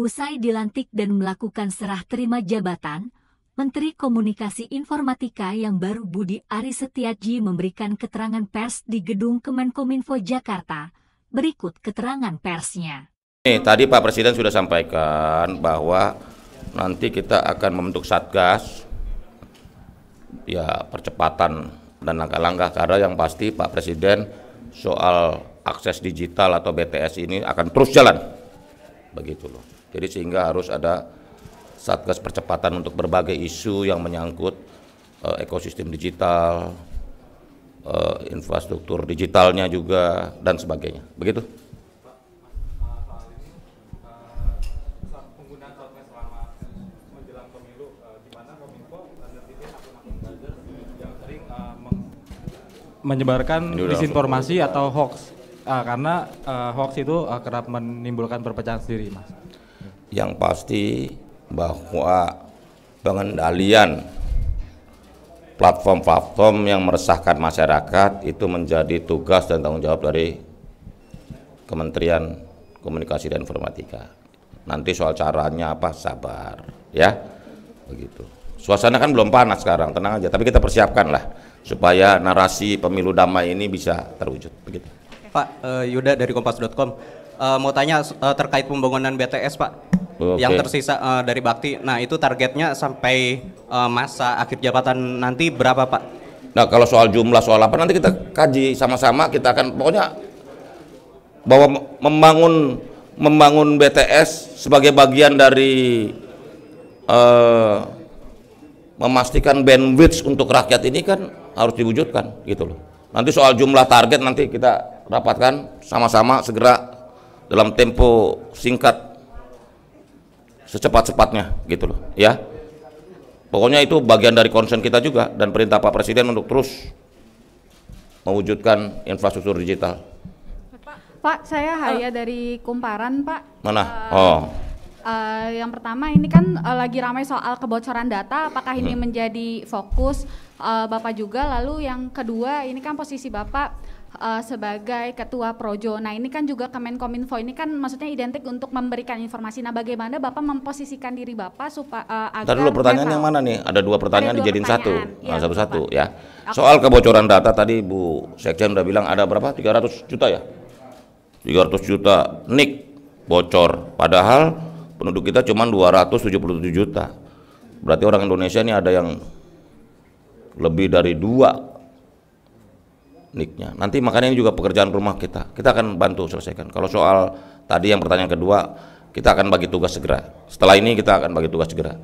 Usai dilantik dan melakukan serah terima jabatan, Menteri Komunikasi Informatika yang baru Budi Aris Setiaji memberikan keterangan pers di Gedung Kemenkominfo Jakarta. Berikut keterangan persnya. Tadi Pak Presiden sudah sampaikan bahwa nanti kita akan membentuk Satgas, ya percepatan dan langkah-langkah, karena yang pasti Pak Presiden soal akses digital atau BTS ini akan terus jalan, begitu loh. Jadi sehingga harus ada Satgas percepatan untuk berbagai isu yang menyangkut ekosistem digital, infrastruktur digitalnya juga dan sebagainya, begitu. Menyebarkan disinformasi atau hoax, karena hoax itu kerap menimbulkan perpecahan sendiri, Mas. Yang pasti bahwa pengendalian platform-platform yang meresahkan masyarakat itu menjadi tugas dan tanggung jawab dari Kementerian Komunikasi dan Informatika. Nanti soal caranya apa, sabar ya, begitu. Suasana kan belum panas sekarang, tenang aja, tapi kita persiapkan lah supaya narasi pemilu damai ini bisa terwujud, begitu. Pak, Yuda dari kompas.com, mau tanya terkait pembangunan BTS, Pak. Oke. Yang tersisa dari Bakti. Nah, itu targetnya sampai masa akhir jabatan nanti berapa, Pak? Nah, kalau soal jumlah, soal apa, nanti kita kaji sama-sama. Kita akan pokoknya bahwa membangun BTS sebagai bagian dari memastikan bandwidth untuk rakyat ini kan harus diwujudkan, gitu loh. Nanti soal jumlah target nanti kita rapatkan sama-sama segera dalam tempo singkat, secepat-cepatnya, gitu loh ya. Pokoknya itu bagian dari concern kita juga dan perintah Pak Presiden untuk terus mewujudkan infrastruktur digital. Pak, saya Haya dari Kumparan, Pak. Mana? Yang pertama ini kan lagi ramai soal kebocoran data, apakah ini menjadi fokus Bapak juga? Lalu yang kedua, ini kan posisi Bapak sebagai Ketua Projo. Nah, ini kan juga Kemenkominfo, ini kan maksudnya identik untuk memberikan informasi. Nah, bagaimana Bapak memposisikan diri Bapak supaya agar... Tadi dulu pertanyaan yang mana nih? Ada dua pertanyaan dijadiin satu. Ya, satu-satu ya. Soal kebocoran data tadi Bu Sekjen udah bilang ada berapa? 300 juta ya? 300 juta NIK bocor. Padahal penduduk kita cuma 277 juta. Berarti orang Indonesia ini ada yang lebih dari 2 NIK-nya. Nanti makanya ini juga pekerjaan rumah kita. Kita akan bantu selesaikan. Kalau soal tadi yang pertanyaan kedua, kita akan bagi tugas segera. Setelah ini kita akan bagi tugas segera.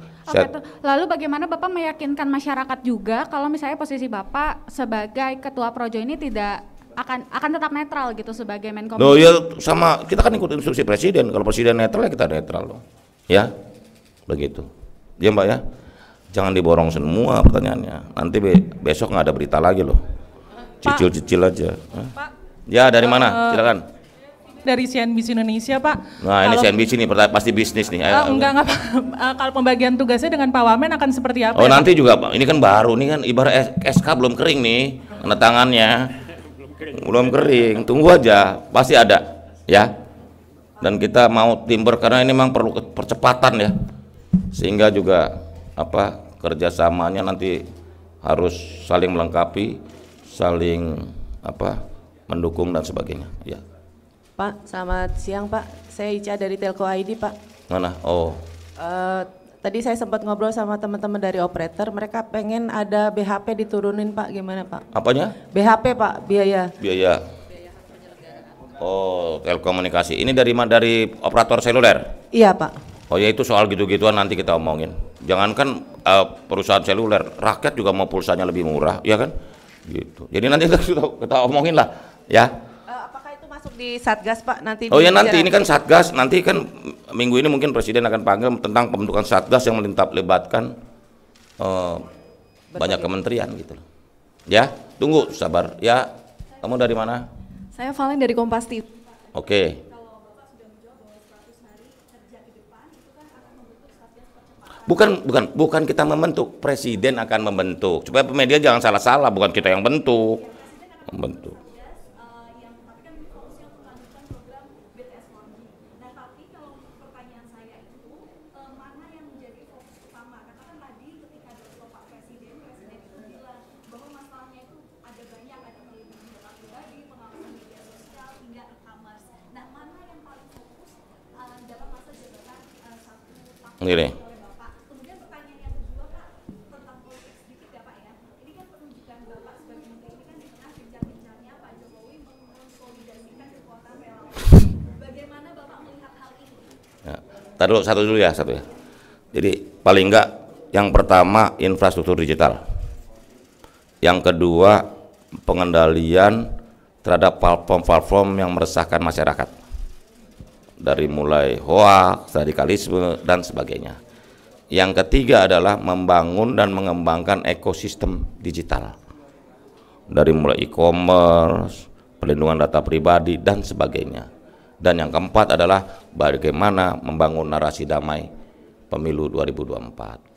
Lalu bagaimana Bapak meyakinkan masyarakat juga kalau misalnya posisi Bapak sebagai Ketua Projo ini tidak akan tetap netral gitu sebagai Menkom? Loh ya, sama kita kan ikut instruksi Presiden. Kalau Presiden netral ya kita netral loh. Ya, begitu. Ya Mbak ya, jangan diborong semua pertanyaannya. Nanti besok nggak ada berita lagi loh. Cicil-cicil aja. Pak, Ya dari mana? Silakan. Dari CNBC Indonesia, Pak. Nah ini CNBC nih, pasti bisnis nih. Enggak Pak. Kalau pembagian tugasnya dengan Pak Wamen akan seperti apa? Oh ya, nanti Pak? juga Pak. Ini kan baru nih kan, ibarat SK belum kering nih, tanda tangannya. Belum kering, tunggu aja, pasti ada ya. Dan kita mau timber karena ini memang perlu percepatan ya, sehingga juga kerjasamanya nanti harus saling melengkapi, saling mendukung dan sebagainya ya. Pak, selamat siang Pak, saya Ica dari Telco ID Pak. Mana? Tadi saya sempat ngobrol sama teman-teman dari operator, mereka pengen ada BHP diturunin Pak, gimana Pak? Apanya? BHP Pak, biaya. Biaya. Oh, telekomunikasi. Ini dari operator seluler? Iya Pak. Oh ya, itu soal gitu-gituan nanti kita omongin. Jangankan perusahaan seluler, rakyat juga mau pulsanya lebih murah, ya kan? Gitu. Jadi nanti kita omongin lah, ya. Apakah itu masuk di Satgas Pak nanti? Oh ya nanti ini kan Satgas, nanti kan minggu ini mungkin Presiden akan panggil tentang pembentukan Satgas yang melibatkan banyak kementerian gitu loh. Ya, tunggu sabar. Ya, kamu dari mana? Saya Valen dari Kompas TV. Oke. Bukan kita membentuk, Presiden akan membentuk. Supaya media jangan salah-salah, bukan kita yang bentuk. Membentuk. Gini. Taruh satu dulu ya, satu ya. Jadi paling enggak yang pertama infrastruktur digital. Yang kedua pengendalian terhadap platform-platform yang meresahkan masyarakat. Dari mulai hoaks, radikalisme dan sebagainya. Yang ketiga adalah membangun dan mengembangkan ekosistem digital. Dari mulai e-commerce, perlindungan data pribadi dan sebagainya. Dan yang keempat adalah bagaimana membangun narasi damai pemilu 2024.